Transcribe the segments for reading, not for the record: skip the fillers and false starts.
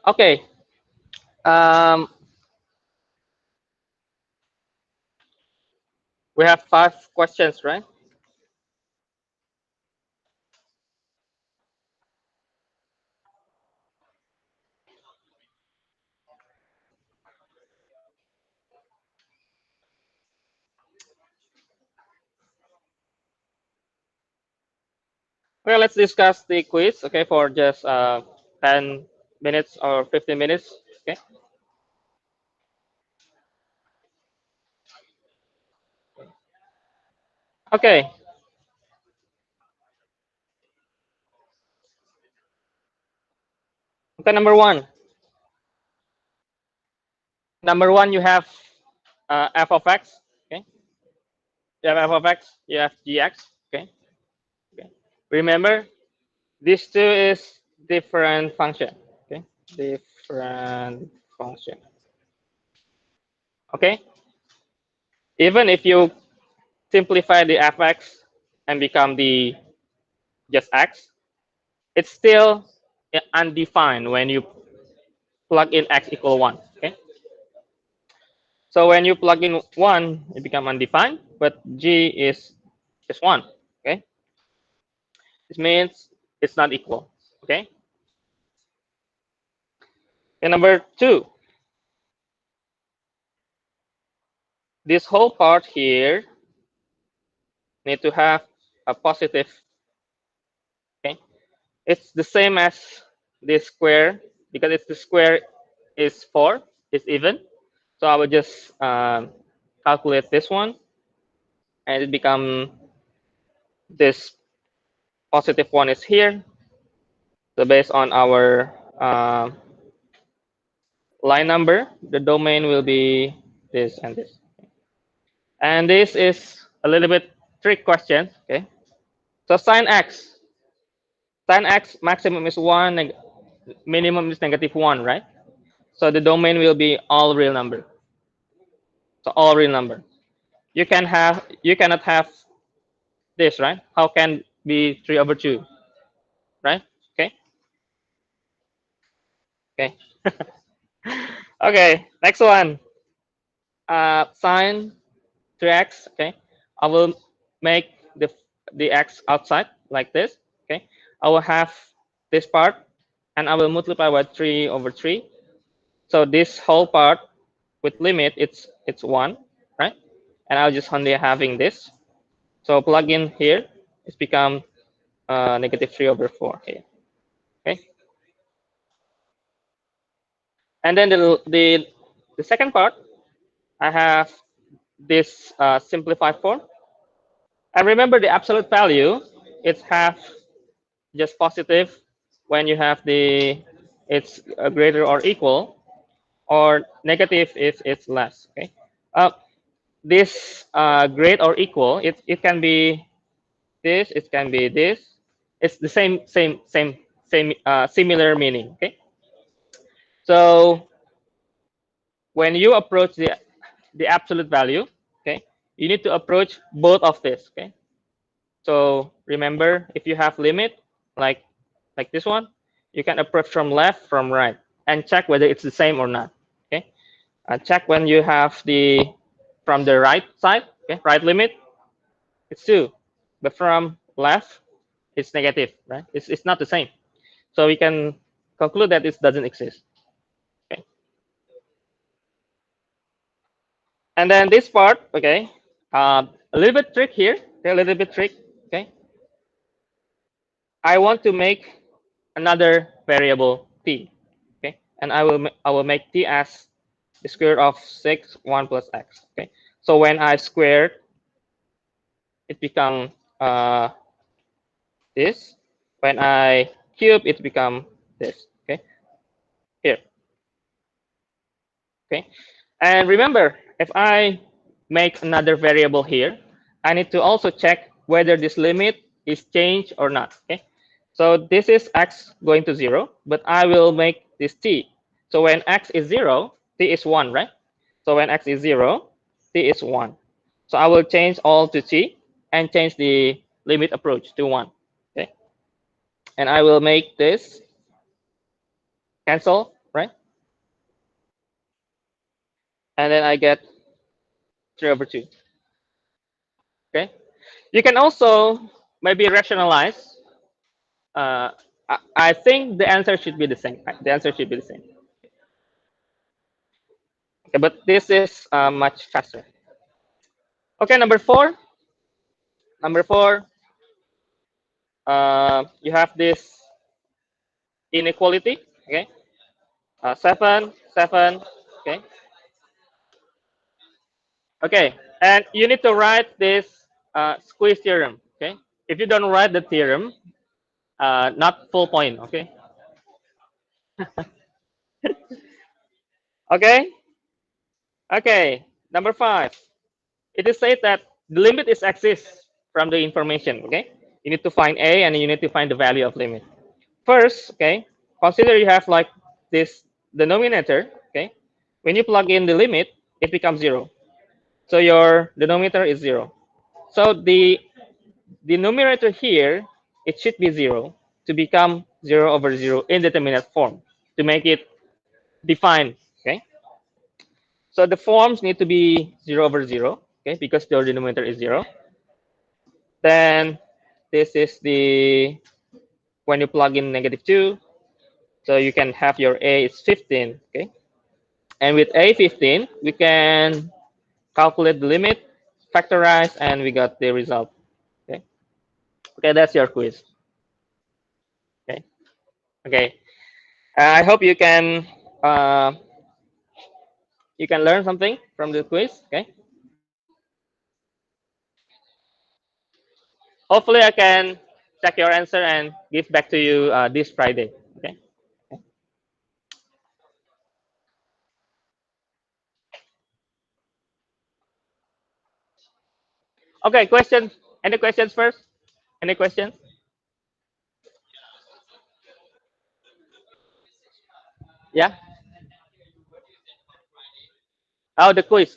Okay. Um, we have 5 questions, right? Okay, let's discuss the quiz. Okay, for just 10 minutes or 15 minutes. Okay. Okay. Okay. Number one. Number one, you have f of x. Okay. You have f of x. You have gx. Okay. Okay. Remember, these two is different function. Okay. Different function. Okay. Even if you simplify the fx and become the just x, it's still undefined when you plug in x equal 1. Okay. So when you plug in 1, it become undefined, but g is 1. Okay. This means it's not equal. Okay. And number 2, this whole part here need to have a positive. Okay. It's the same as this square because it's the square is 4. It's even. So I will just calculate this one, and it become this positive one is here. So based on our line number, the domain will be this and this. And this is a little bit trick question. Okay. So sine x maximum is 1, minimum is -1, right? So the domain will be all real number. So all real number. You cannot have this, right? How can be 3/2, right? Okay. Okay. Okay. Next one. Sine 3x. Okay. I will make the x outside like this. Okay. I will have this part, and I will multiply by 3/3. So this whole part with limit, it's 1, right? And I'll just only having this. So plug in here, it's become -3/4 here. Okay. And then the second part, I have this simplified form. And remember the absolute value, it's half just positive when you have the it's greater or equal, or negative if it's less. Okay. This great or equal, it can be this, it can be this. It's the same similar meaning. Okay. So when you approach the absolute value, okay, you need to approach both of this. Okay. So remember, if you have limit like this one, you can approach from left, from right, and check whether it's the same or not. Okay. Check when you have the from the right side. Okay. Right limit, it's 2, but from left, it's negative. Right. It's not the same. So we can conclude that it doesn't exist. Okay. And then this part, okay, a little bit trick here. Okay, a little bit trick. Okay. I want to make another variable t. Okay, and I will make t as the square root of 6 1 plus x. Okay, so when I square, it become this. When I cube, it become this. Okay, here. Okay, and remember, if I make another variable here, I need to also check whether this limit is changed or not. Okay, so this is x going to 0, but I will make this t. So when x is 0, t is 1, right? So when x is 0, t is 1. So I will change all to t and change the limit approach to 1. Okay, and I will make this cancel, right? and then I get 3 over 2. Okay. You can also maybe rationalize. Uh, I think the answer should be the same. The answer should be the same. Okay, but this is much faster. Okay, number four. Number four, you have this inequality. Okay, 7, 7. Okay, okay, and you need to write this squeeze theorem. Okay, if you don't write the theorem, not full point. Okay, okay, okay. Number five, it is said that the limit is exists from the information. Okay, you need to find a and you need to find the value of limit. First, okay, consider you have like this denominator. Okay, when you plug in the limit, it becomes 0. So your denominator is 0. So the numerator here, it should be 0 to become 0 over 0 indeterminate form to make it defined. Okay, so the forms need to be 0 over 0. Okay, because their denominator is 0. Then this is the when you plug in -2, so you can have your a is 15. Okay, and with a 15, we can calculate the limit, factorize, and we got the result. Okay, okay, that's your quiz. Okay, okay. I hope uh, you can learn something from the quiz. Okay, hopefully I can check your answer and give back to you this Friday. Okay. Okay. Questions? Any questions first? Any questions? Yeah. Oh, the quiz.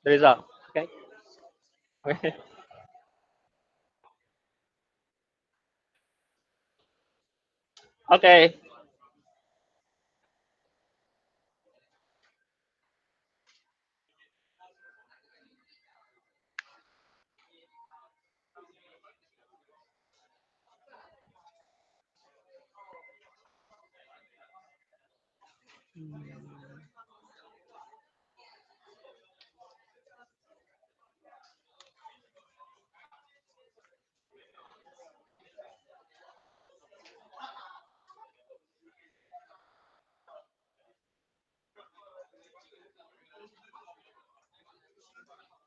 The result. Okay. Okay.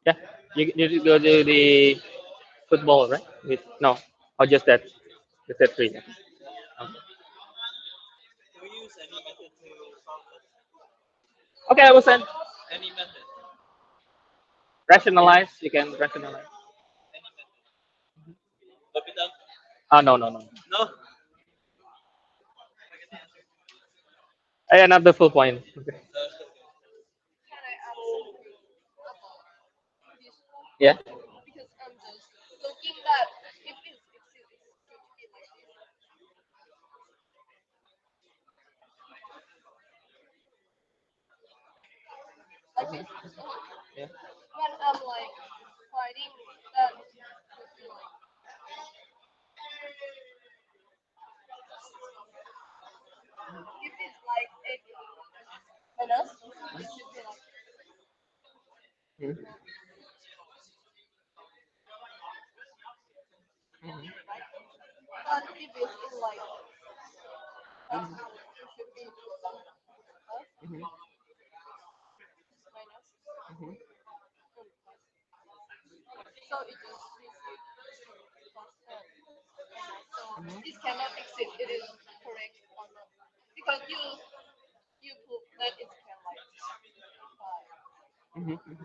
Yeah. You go to the football, right? No, or just that. Just that three. Okay, I will send. Rationalize. You can rationalize. Ah, no, no, no. Not the full point. Okay. Yeah. Yeah. Mhm. Mhm. Mhm. Mhm. Mhm.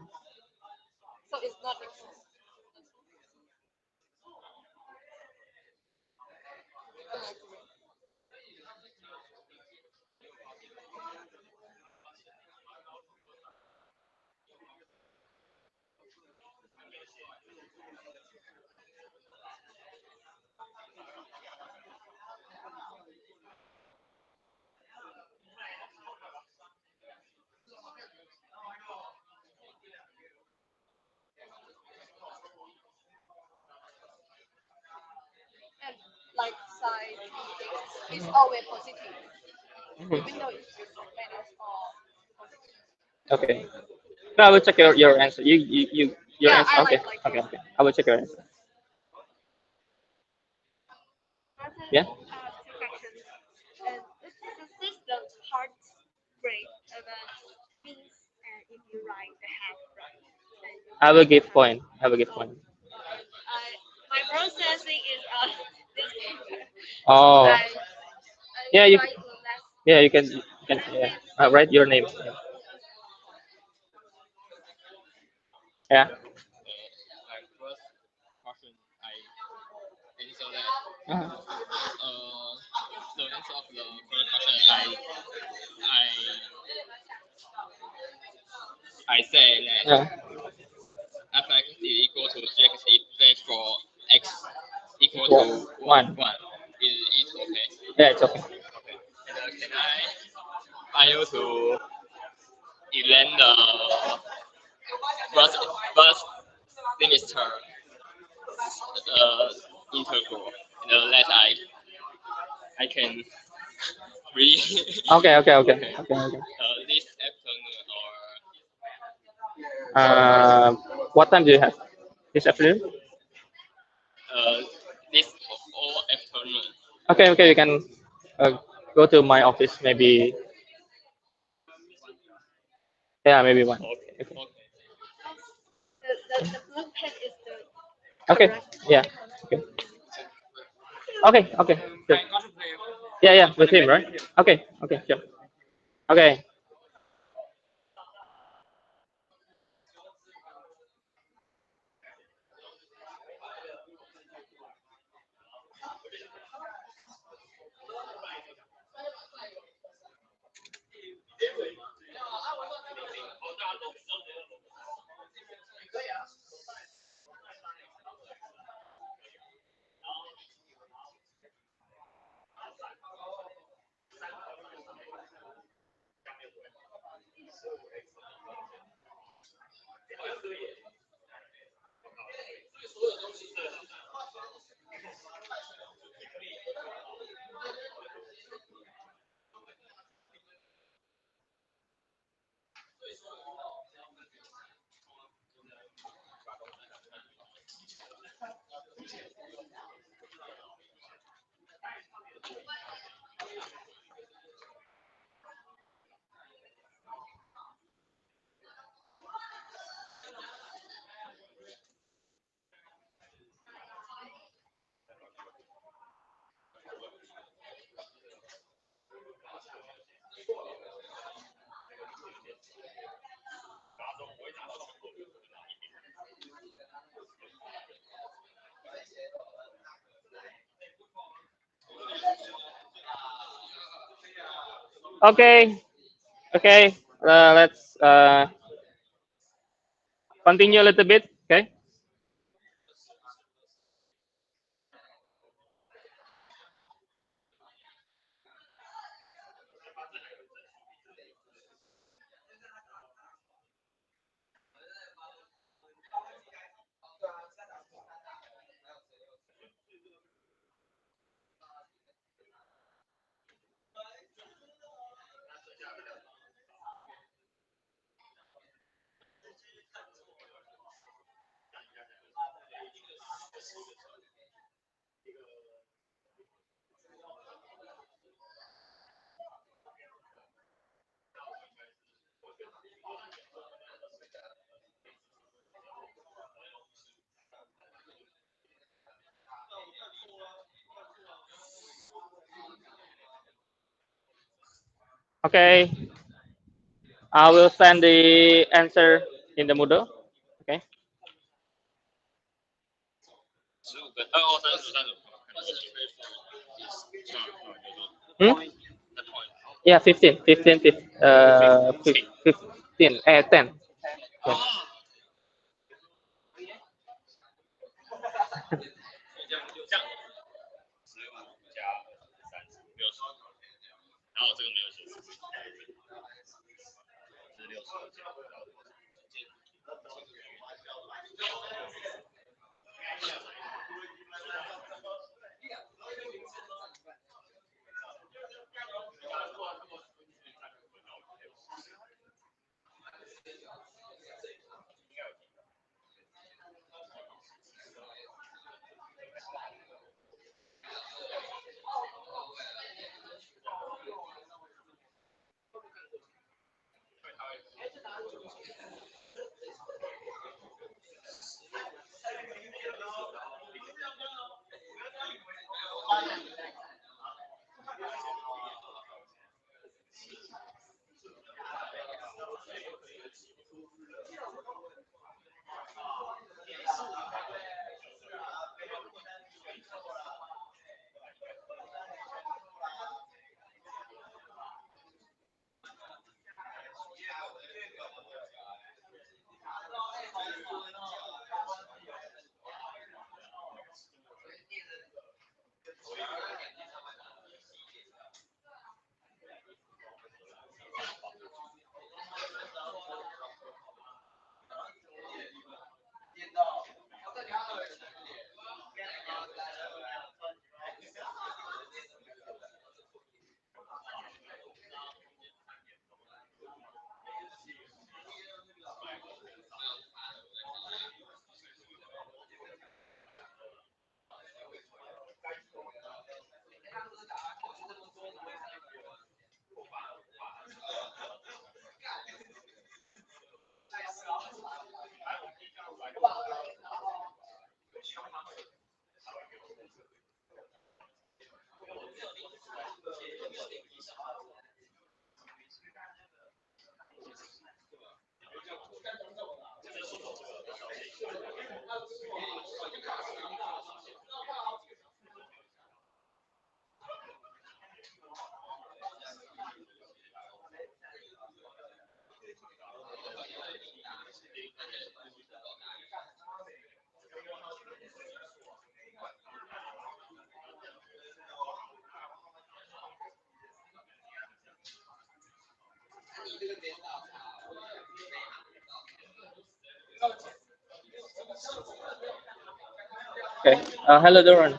It's always positive, Mhm. even though it's minus or positive. Okay. No, I will check your answer. Your Yeah, answer. I Okay. like Okay. it. Okay. I will check your answer. Yeah. Two questions. And this is the hard grade, but means if you write the half right, then you I get will give half. point. I will give point. Okay. My processing is this paper, so Oh. I Yeah. You. write less. Yeah. You can. You can. Yeah. Write your name. Yeah. Yeah. Uh-huh. Yeah. Equal one. Yeah. It's okay. Okay. Okay. Okay. Okay. Okay. Uh, what time do you have this afternoon? Okay. Okay. You can go to my office. Maybe. Yeah. Maybe one. Okay. The blue pen is the Okay. correct. Yeah. Okay. Okay. Okay. Sure. Yeah. Yeah. With him, right? Okay. Okay. Sure. Okay. Okay. Okay. Let's continue a little bit. Okay. Okay. I will send the answer in the Moodle. Okay. Hmm? Yeah, 15, 15, 15, 10. Yeah. Okay. Hello, Doran.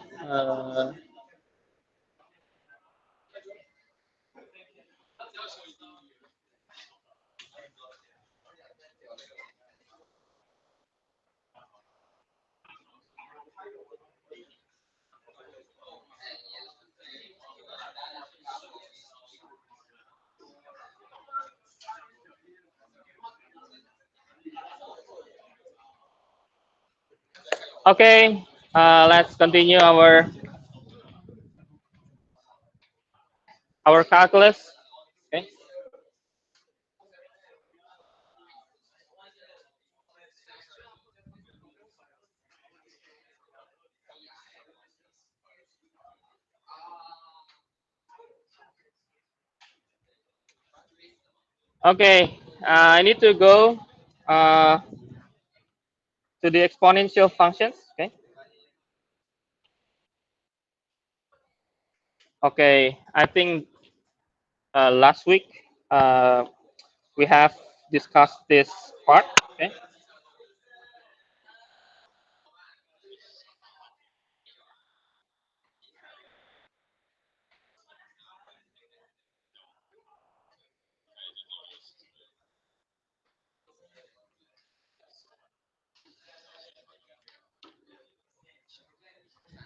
Okay. Let's continue our calculus. Okay. Okay. I need to go to the exponential functions. Okay. Okay. I think last week uh, we have discussed this part. Okay.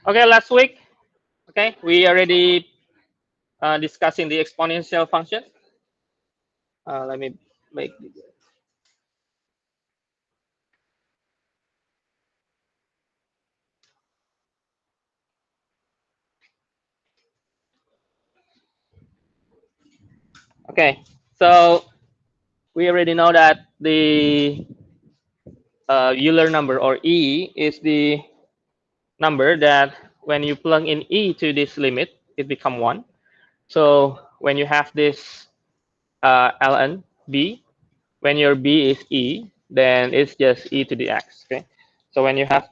Okay. Last week. Okay. We already discussing the exponential function. Let me make. Okay. So we already know that the Euler number, or E, is the number that when you plug in E to this limit, it become 1. So when you have this ln b, when your b is E, then it's just E to the x. Okay. So when you have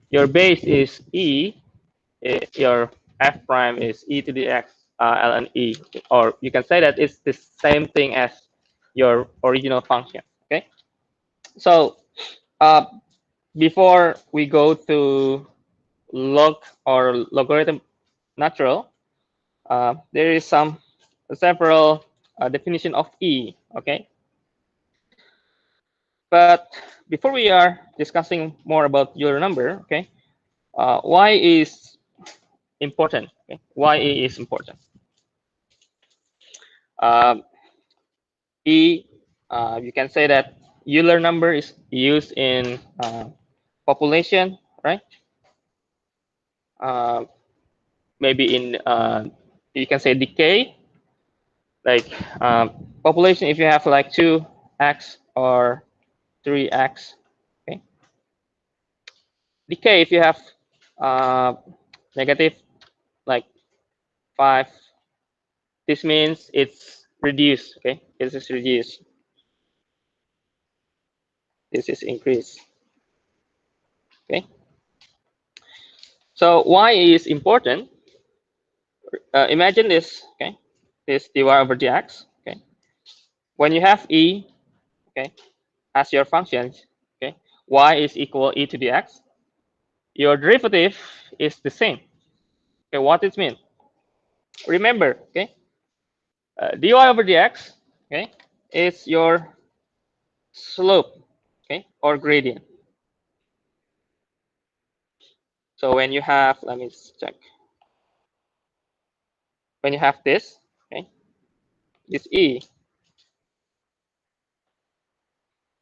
your base is E, your f prime is E to the x ln E, or you can say that it's the same thing as your original function. Okay. So uh, before we go to log or logarithm natural, there is several definition of E. Okay, but before we are discussing more about Euler number, okay, why is important? Okay? Why E is important? Um, E, you can say that Euler number is used in population, right? Uh, Maybe in you can say decay, like population. If you have like 2x or 3x, okay. Decay if you have uh, negative like 5. This means it's reduced. Okay, this is reduced. This is increased. Okay. So y is important. Imagine this. Okay, this dy over dx. Okay, when you have e, okay, as your function, okay, y is equal e to the x. Your derivative is the same. Okay, what it means? Remember, okay, dy over dx, okay, is your slope, okay, or gradient. So when you have, let me check. When you have this, okay, this e,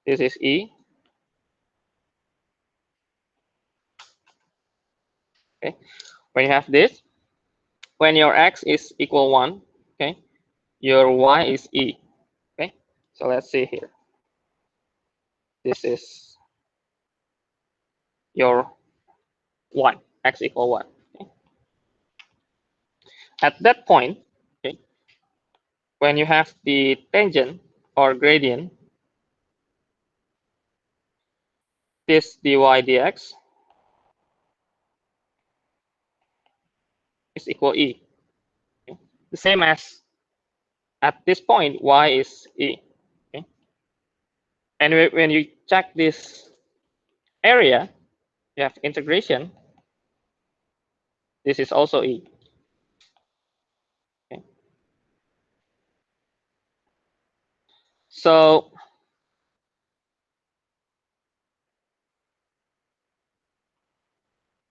this is e, okay. When you have this, when your x is equal 1, okay, your y is e, okay. So let's see here. This is your 1, x equal 1. Okay. At that point, okay, when you have the tangent or gradient, this dy dx is equal e. Okay. The same as at this point, y is e. Okay. And when you check this area, you have integration. This is also E. Okay. So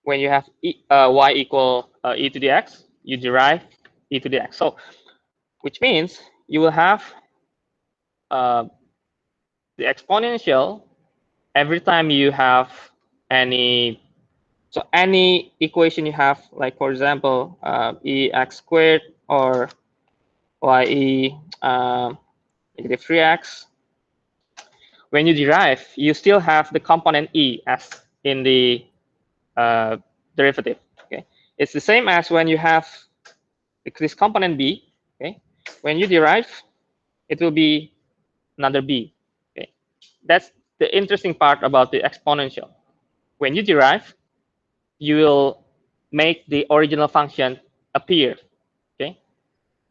when you have y equal e to the x, you derive e to the x. So which means you will have uh, the exponential every time you have any. So any equation you have, like for example, ex squared or ye negative 3x, when you derive, you still have the component e as in the uh, derivative. Okay, it's the same as when you have this component b. Okay, when you derive, it will be another b. Okay, that's the interesting part about the exponential. When you derive, you will make the original function appear. Okay,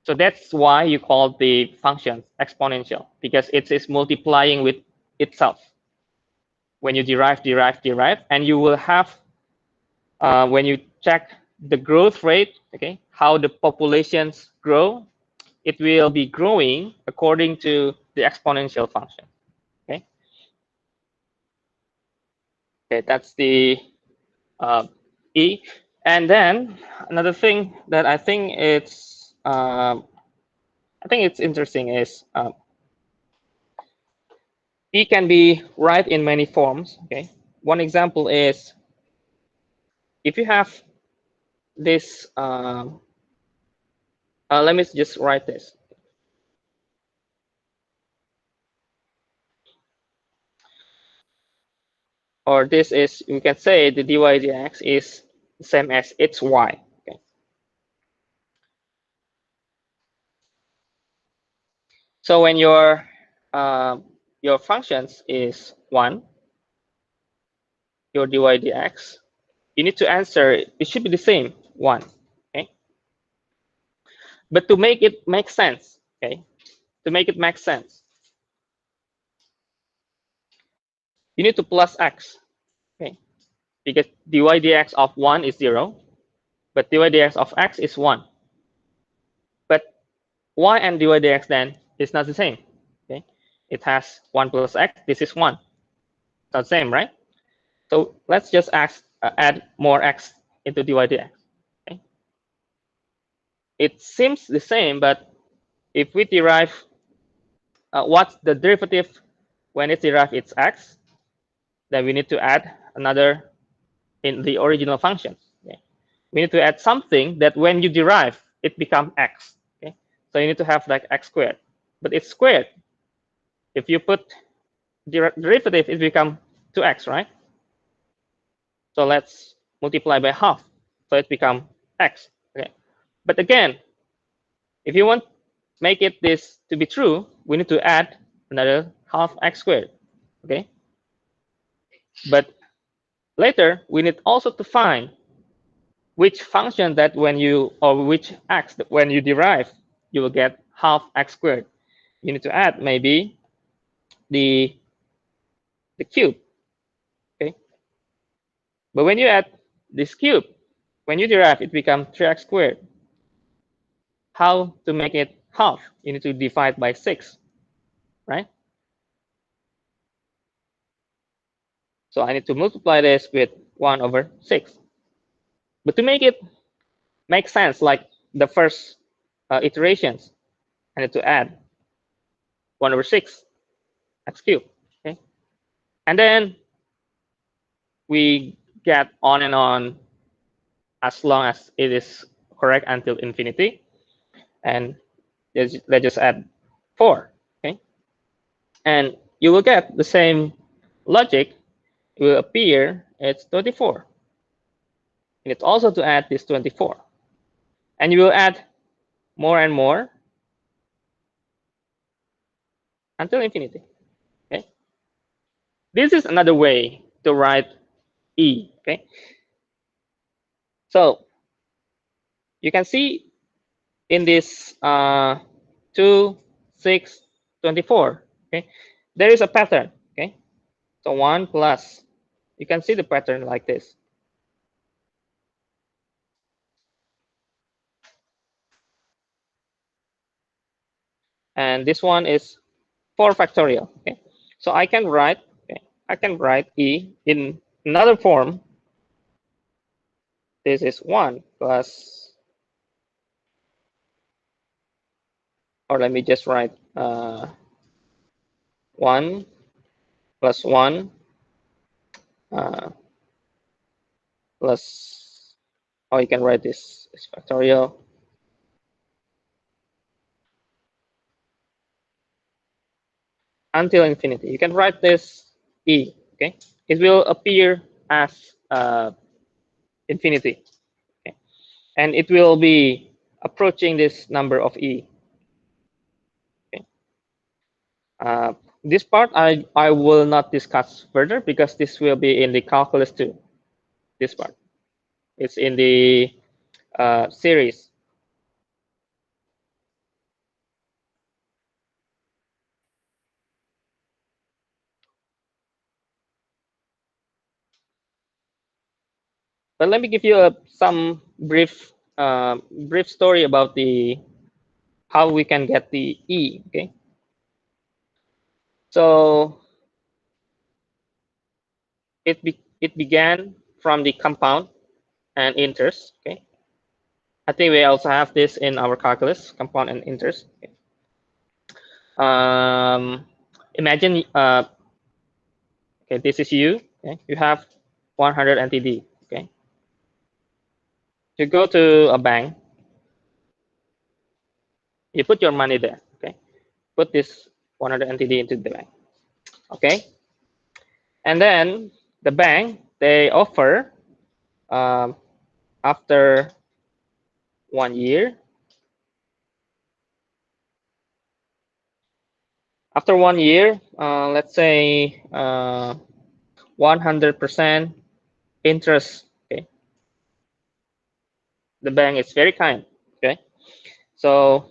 so that's why you call the function exponential, because it is multiplying with itself. When you derive, and you will have when you check the growth rate, okay, how the populations grow, it will be growing according to the exponential function. Okay, okay, that's the e. And then another thing that I think it's interesting is e can be write in many forms. Okay, one example is if you have this. Let me just write this. Or this is, we can say the dy dx is the same as its y. Okay. So when your functions is 1, your dy dx, you need to answer, it should be the same, 1. Okay. But to make it make sense, okay, to make it make sense, you need to plus x. Okay, because dy dx of 1 is 0, but dy dx of x is 1. But y and dy dx then is not the same. Okay, it has 1 plus x. This is 1. Not the same, right? So let's just add more x into dy dx. Okay, it seems the same, but if we derive what's the derivative when it's derived, it's x, then we need to add another in the original function. Okay, we need to add something that when you derive, it becomes x. Okay, so you need to have like x squared, but it's squared. If you put derivative, it becomes 2x, right? So let's multiply by half, so it becomes x. Okay, but again, if you want make it this to be true, we need to add another half x squared. Okay, but later we need also to find which function that when you, or which x that when you derive, you will get half x squared. You need to add maybe the cube. Okay, but when you add this cube, when you derive, it becomes 3x squared. How to make it half? You need to divide by 6, right? So I need to multiply this with 1 over 6. But to make it make sense, like the first iterations, I need to add 1 over 6 x cubed. Okay, and then we get on and on as long as it is correct until infinity. And let's just add 4. Okay, and you will get the same logic. It will appear it's 24. And it's also to add this 24. And you will add more and more until infinity. Okay, this is another way to write e. Okay, so you can see in this 2, 6, 24. Okay, there is a pattern. So 1 plus, you can see the pattern like this. And this one is 4 factorial. Okay, so I can write E in another form. This is 1 plus, or let me just write 1 plus 1 plus, or you can write this as factorial until infinity. You can write this E. Okay, it will appear as infinity. Okay, and it will be approaching this number of E. Okay. This part I will not discuss further because this will be in the calculus too. This part, it's in the series. But let me give you some brief story about the how we can get the E. Okay, so it began from the compound and interest. Okay, I think we also have this in our calculus, compound and interest. Okay. Imagine okay, this is you. Okay, you have 100 NTD. Okay, you go to a bank, you put your money there. Okay, put this 100 NTD into the bank. Okay, and then the bank, they offer um, after 1 year. After 1 year, let's say 100% interest. Okay, the bank is very kind. Okay, so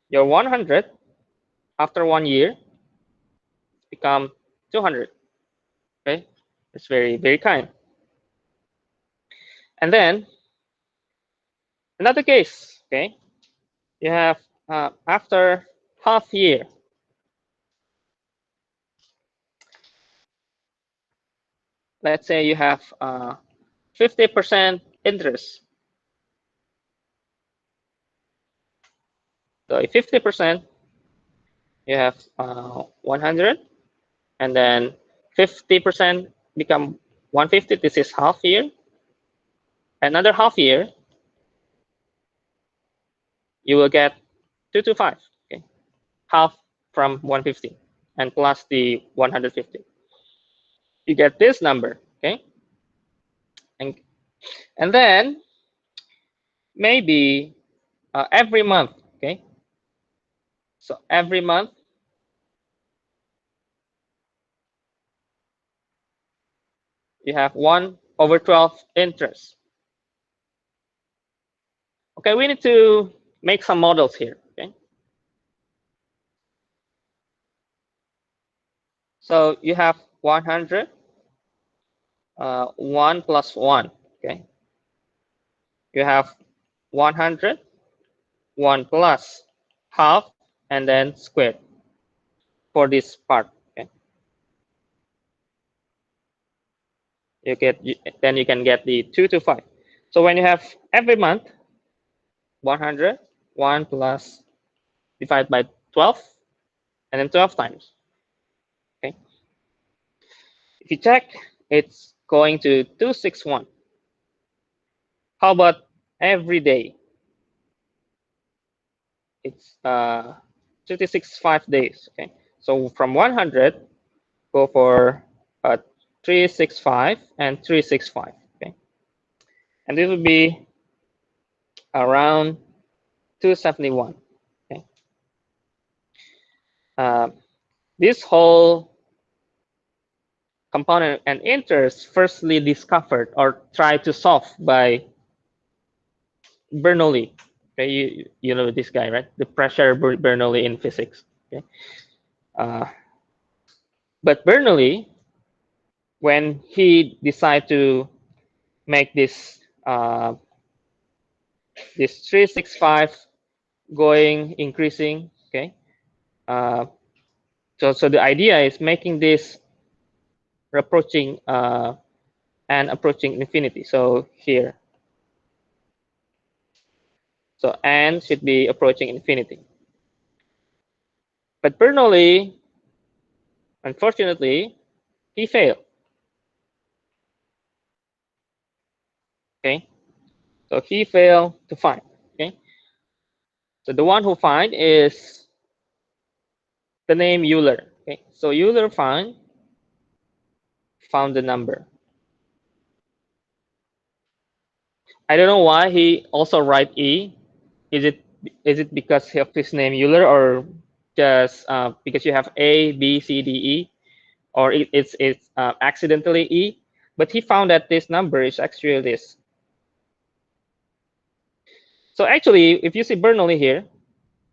your 100 after 1 year become 200. Okay, it's very kind. And then another case. Okay, you have after half year. Let's say you have 50% interest. So 50%, you have 100, and then 50% become 150. This is half year. Another half year, you will get 225. Okay, half from 150 and plus the 150. You get this number. Okay, and then maybe every month. Okay, so every month you have 1/12 interest. Okay, we need to make some models here. Okay, so you have 100, 1 plus 1. Okay, you have 100, 1 plus half, and then squared for this part. Okay, then you can get the 225. So when you have every month 100, 1 plus divided by 12, and then 12 times. Okay, if you check, it's going to 261. How about every day? It's 365 days. Okay, so from 100, go for 365 and 365. Okay, and this would be around 271. Okay, this whole component and interest firstly discovered or tried to solve by Bernoulli. Okay, you know this guy, right? The pressure Bernoulli in physics. Okay, but Bernoulli when he decide to make this this 365 going increasing, okay. So the idea is making this approaching and approaching infinity. So here, so n should be approaching infinity. But Bernoulli, unfortunately, he failed. Okay, so he failed to find. Okay, so the one who find is the name Euler. Okay, so Euler found the number. I don't know why he also write E. Is it because of his name Euler, or just because you have A, B, C, D, E, or it's accidentally E? But he found that this number is actually this. So actually, if you see Bernoulli here,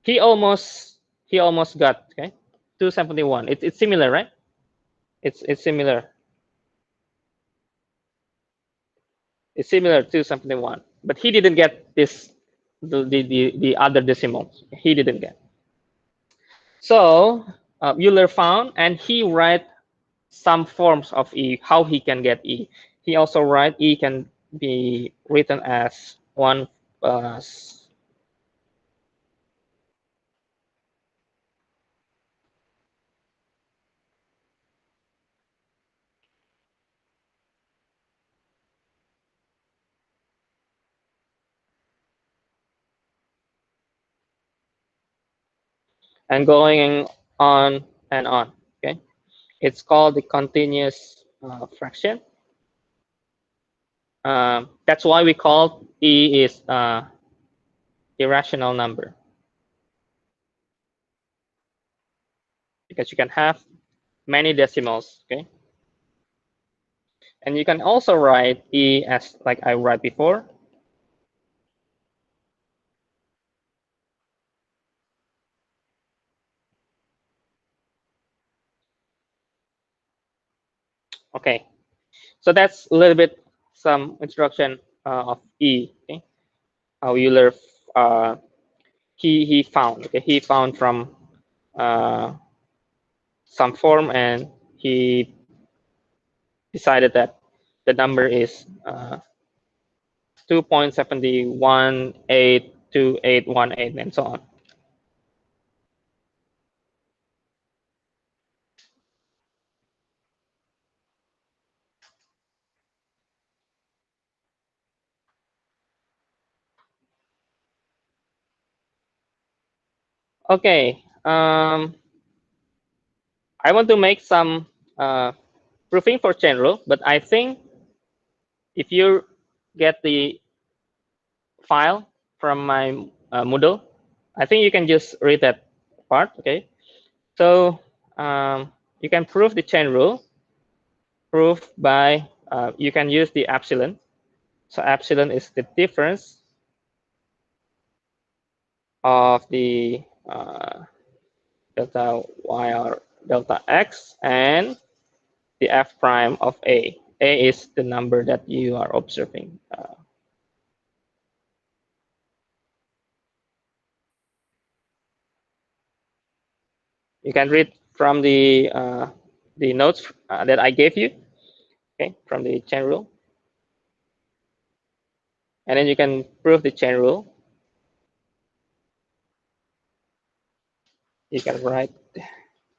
he almost got, okay, 271. It's similar, right? It's similar. It's similar to 271, but he didn't get this the other decimals. He didn't get. So Euler found, and he write some forms of E, how he can get E. He also write E can be written as 1 plus and going on and on. Okay, it's called the continuous fraction. That's why we call E is irrational number, because you can have many decimals. Okay, and you can also write E as like I write before. Okay, so that's a little bit some introduction of E. Okay, how Euler he found. Okay, he found from some form, and he decided that the number is 2.71828818, and so on. Okay, I want to make some proofing for chain rule, but I think if you get the file from my Moodle, I think you can just read that part. Okay, so you can prove the chain rule. Proof by you can use the epsilon. So epsilon is the difference of the delta y or delta x and the f prime of a. A is the number that you are observing. You can read from the notes that I gave you, okay, from the chain rule, and then you can prove the chain rule. You can write.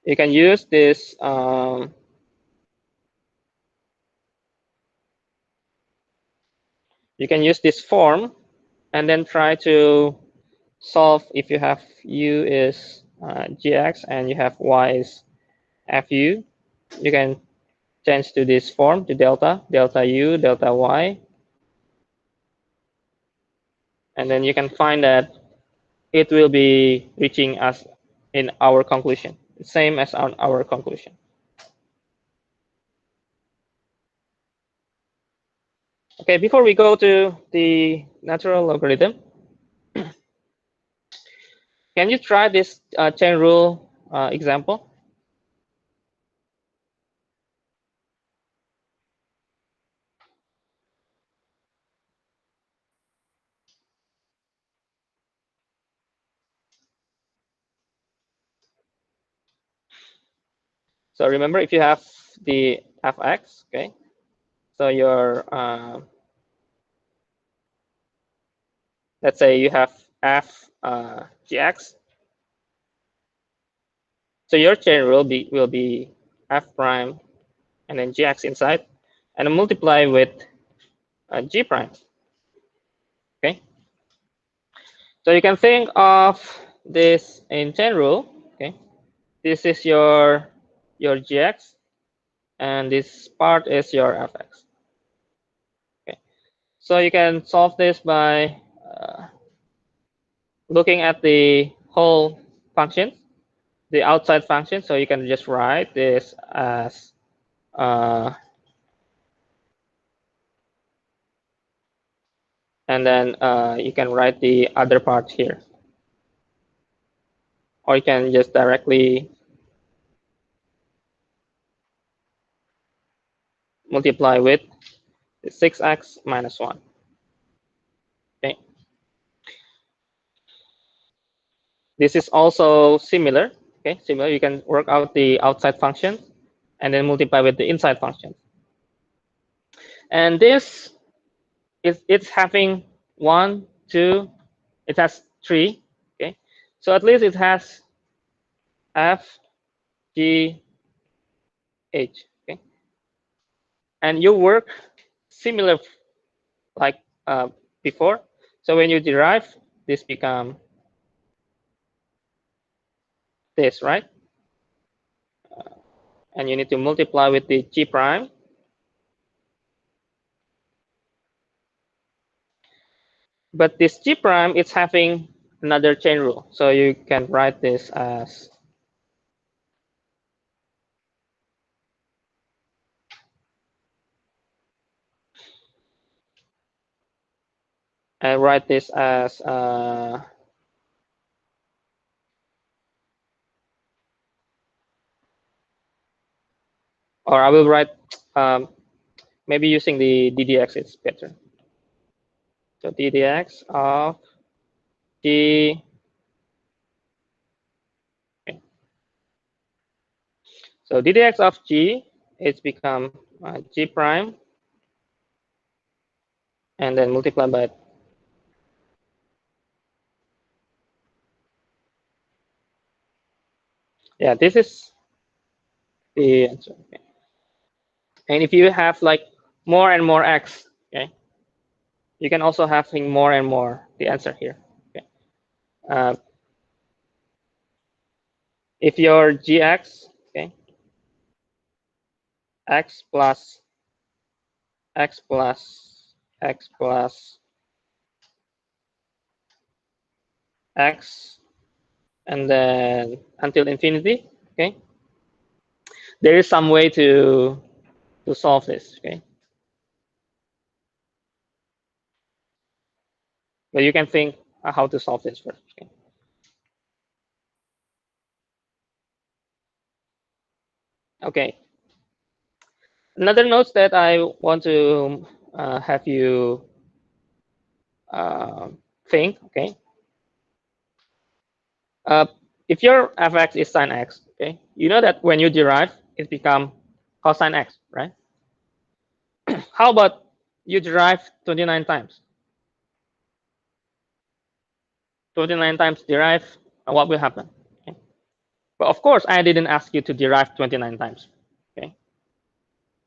You can use this. You can use this form, and then try to solve if you have u is gx and you have y is fu. You can change to this form, to delta u, delta y, and then you can find that it will be reaching us in our conclusion, same as on our conclusion. Okay, before we go to the natural logarithm, can you try this chain rule example? So remember, if you have the fx, okay, so your let's say you have f gx, so your chain rule will be f prime and then gx inside, and then multiply with g prime. Okay, so you can think of this in chain rule. Okay, this is your gx, and this part is your fx. Okay, so you can solve this by looking at the whole function, the outside function. So you can just write this as and then you can write the other part here, or you can just directly multiply with 6x minus 1. Okay, this is also similar. Okay, similar. You can work out the outside function and then multiply with the inside function. And this is it's having 1, 2, it has 3. Okay, so at least it has f, g, h. Okay, and you work similar like before. So when you derive, this become this, right? And you need to multiply with the g prime. But this g prime is having another chain rule. So you can write this as write this as or I will write maybe using the ddx, it's better. So ddx of g. Okay. So ddx of g, it's become g prime, and then multiply by yeah, this is the answer. Okay. And if you have like more and more x, okay, you can also have more and more the answer here. Okay. If your gx, okay, x plus x plus x plus x, and then until infinity, okay, there is some way to solve this, okay. But you can think how to solve this first. Okay. Okay. Another note that I want to have you think. Okay. If your fx is sine x, okay, you know that when you derive, it become cosine x, right? How about you derive 29 times? 29 times derive, what will happen? Okay. But of course, I didn't ask you to derive 29 times. Okay.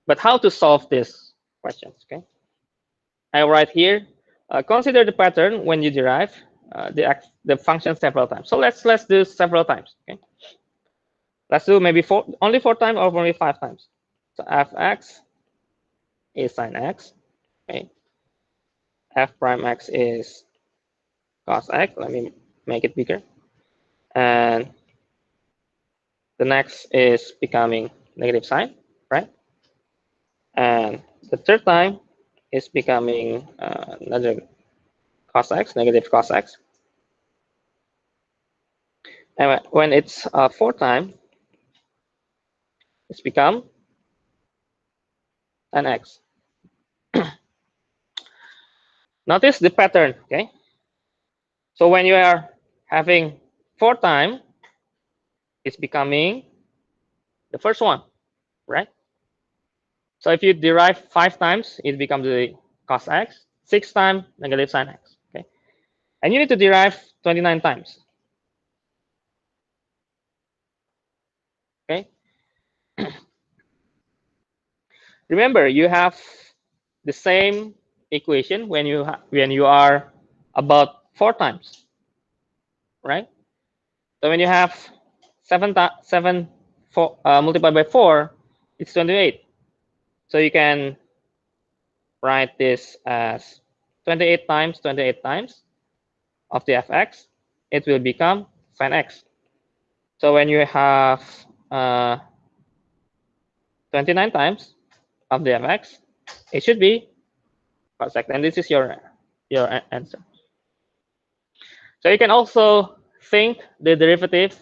But how to solve these questions? Okay. I write here. Consider the pattern when you derive the function several times. So let's do several times. Okay. Let's do maybe only 4 times or only 5 times. So fx is sine x. Okay. F prime x is cos x. Let me make it bigger. And the next is becoming negative sine, right? And the third time is becoming another cos x, negative cos x. And when it's fourth time, it's become an x. Notice the pattern, okay? So when you are having fourth time, it's becoming the first one, right? So if you derive 5 times, it becomes the cos x. 6 times, negative sin x. Okay, and you need to derive 29 times. Okay. Remember, you have the same equation when you are about 4 times, right? So when you have 7 multiplied by 4, it's 28. So you can write this as 28 times 28 times of the fx. It will become sin x. So when you have 29 times of the fx, it should be cos x, and this is your answer. So you can also think the derivative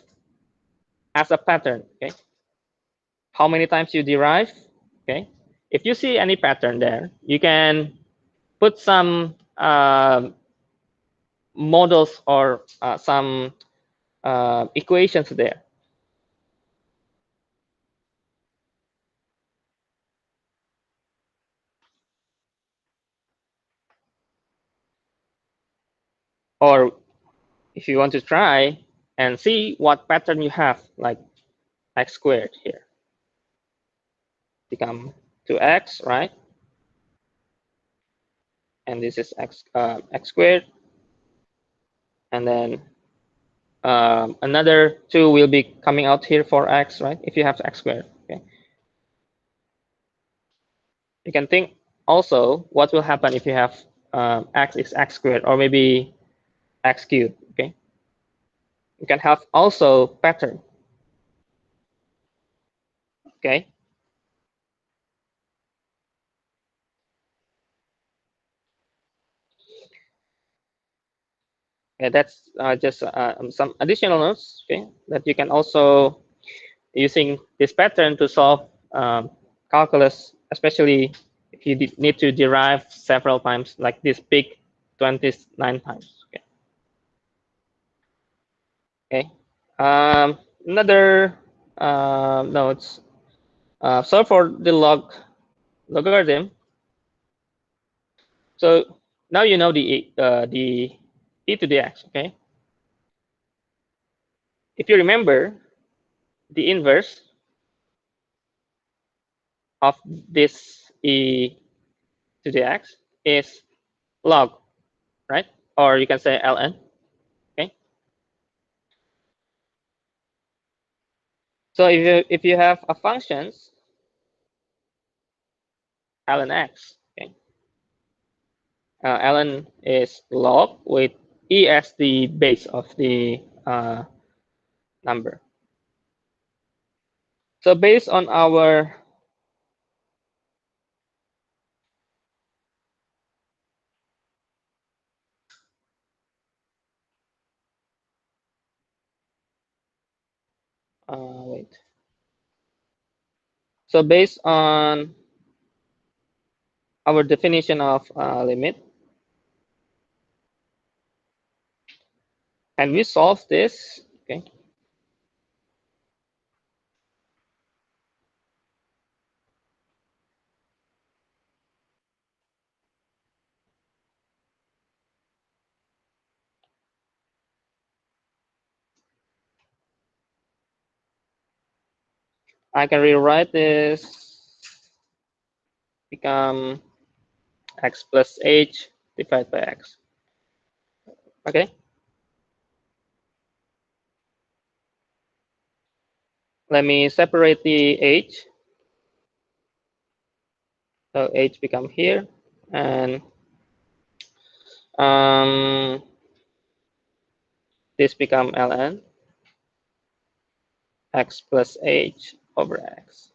as a pattern. Okay, how many times you derive? Okay, if you see any pattern there, you can put some models or some equations there. Or if you want to try and see what pattern you have, like x squared here, become 2x, right? And this is x squared, and then another 2 will be coming out here for x, right? If you have x squared, okay. You can think also what will happen if you have x is x squared, or maybe x cubed, okay. You can have also pattern, okay. Okay, that's just some additional notes, okay, that you can also using this pattern to solve calculus, especially if you need to derive several times, like this big 29 times. Okay. Okay. Another notes. So for the logarithm, so now you know the e to the x. Okay. If you remember, the inverse of this e to the x is log, right? Or you can say ln. Okay. So if you have a functions ln x, okay, ln is log with e as the base of the number. So based on our wait. So based on our definition of limit, and we solve this, okay. I can rewrite this become x plus h divided by x. Okay. Let me separate the h. So h become here, and this become ln x plus h over x.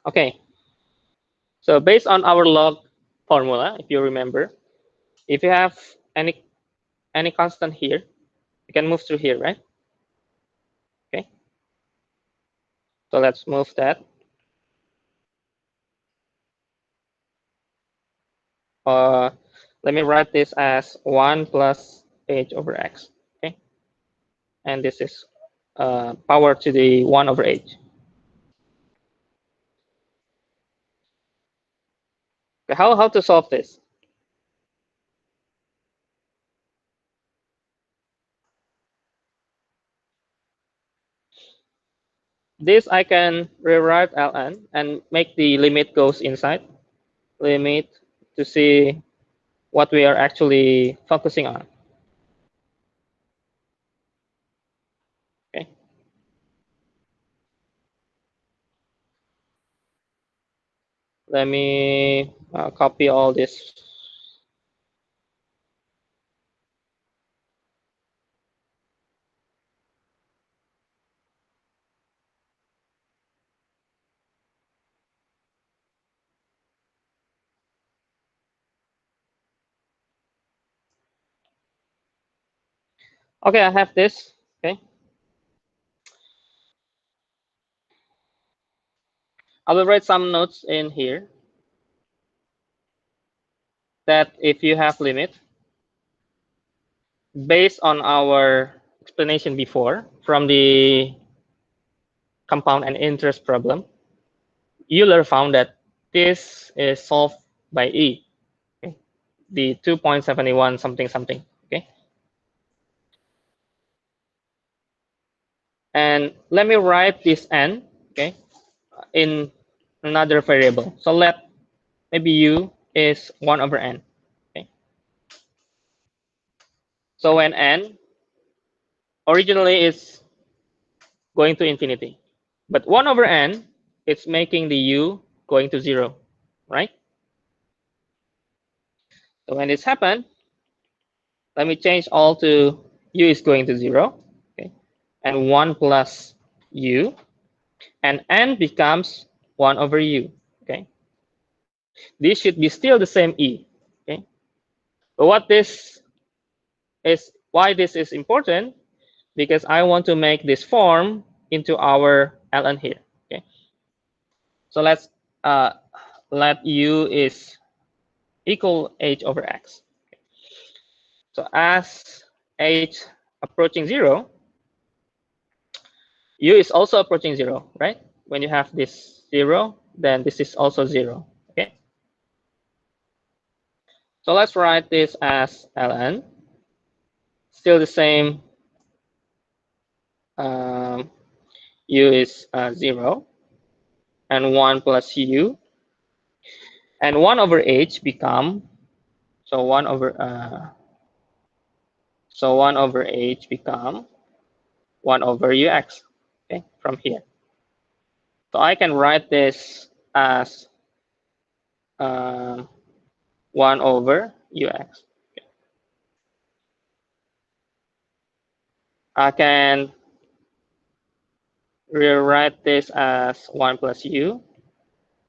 Okay. So based on our log formula, if you remember, if you have any constant here, you can move through here, right? Okay. So let's move that. let me write this as 1 plus h over x. Okay, and this is power to the 1 over h. Okay, how to solve this? This I can rewrite ln and make the limit goes inside limit to see what we are actually focusing on. Okay. Let me copy all this. Okay, I have this. Okay. I will write some notes in here that if you have limit, based on our explanation before from the compound and interest problem, Euler found that this is solved by E, okay? The 2.71 something something. Okay, and let me write this n, okay, in another variable. So let maybe u is 1 over n. Okay, so when n originally is going to infinity, but 1 over n, it's making the u going to 0, right? So when this happened, let me change all to u is going to 0, okay, and 1 plus u, and n becomes 1 over u. Okay, this should be still the same e. Okay, but what this is, why this is important, because I want to make this form into our ln here. Okay, so let's let u is equal h over x. Okay. So as h approaching 0, u is also approaching 0, right? When you have this 0, then this is also 0. Okay, so let's write this as ln. Still the same. U is 0, and 1 plus u, and 1 over h become, so 1 over h become 1 over ux. Okay, from here. So I can write this as 1 over ux. Okay. I can rewrite this as 1 plus u,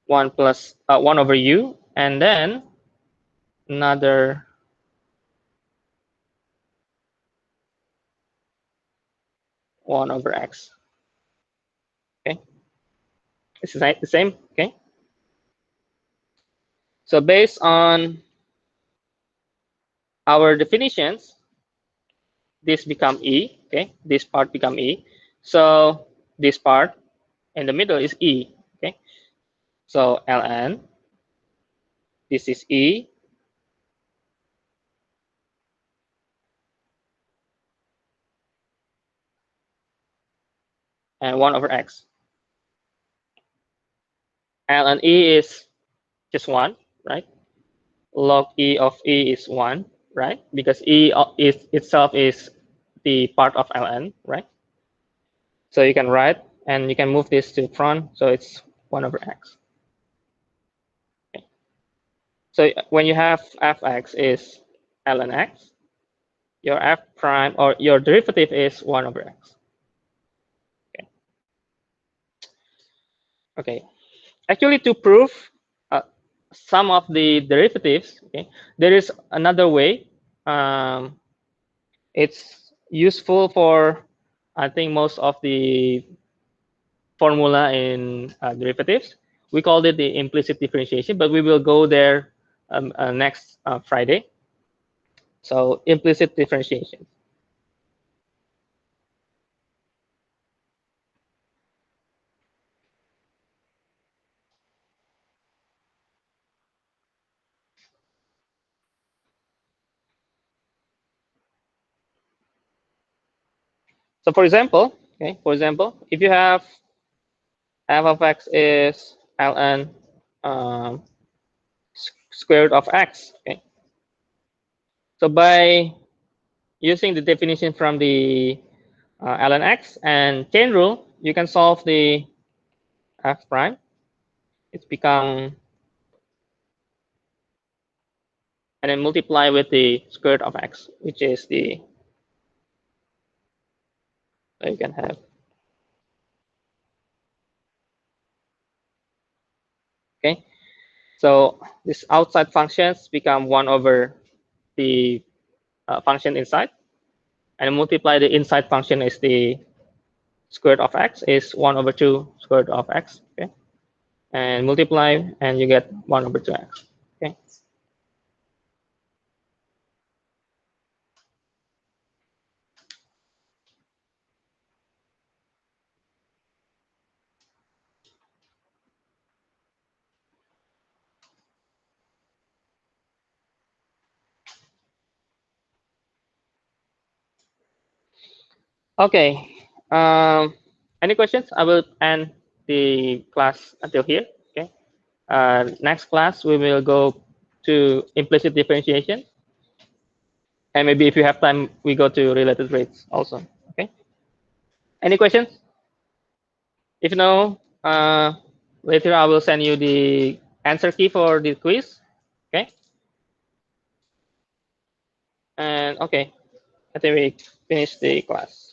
1 plus 1 over u, and then another 1 over x. Okay, this is the same. Okay, so based on our definitions, this become e. Okay, this part become e. So this part in the middle is e. Okay, so ln, this is e, and 1 over x. Ln e is just 1, right? Log e of e is 1, right? Because e is itself is the part of ln, right? So you can write, and you can move this to front, so it's 1 over x. Okay. So when you have fx is ln x, your f prime or your derivative is 1 over x. Okay. Okay. Actually, to prove some of the derivatives, okay, there is another way. It's useful for, I think, most of the formula in derivatives. We called it the implicit differentiation, but we will go there next Friday. So implicit differentiation. So for example, if you have f of x is ln square root of x, okay. So by using the definition from the ln x and chain rule, you can solve the f prime. It's become, and then multiply with the square root of x, which is the, so you can have, okay. So these outside functions become 1 over the function inside, and multiply the inside function is the square root of x is 1 over 2 square root of x, okay, and multiply and you get 1 over 2x, okay. Okay. Any questions? I will end the class until here. Okay. Next class we will go to implicit differentiation, and maybe if you have time, we go to related rates also. Okay. Any questions? If no, later I will send you the answer key for the quiz. Okay. And okay, I think we finished the class.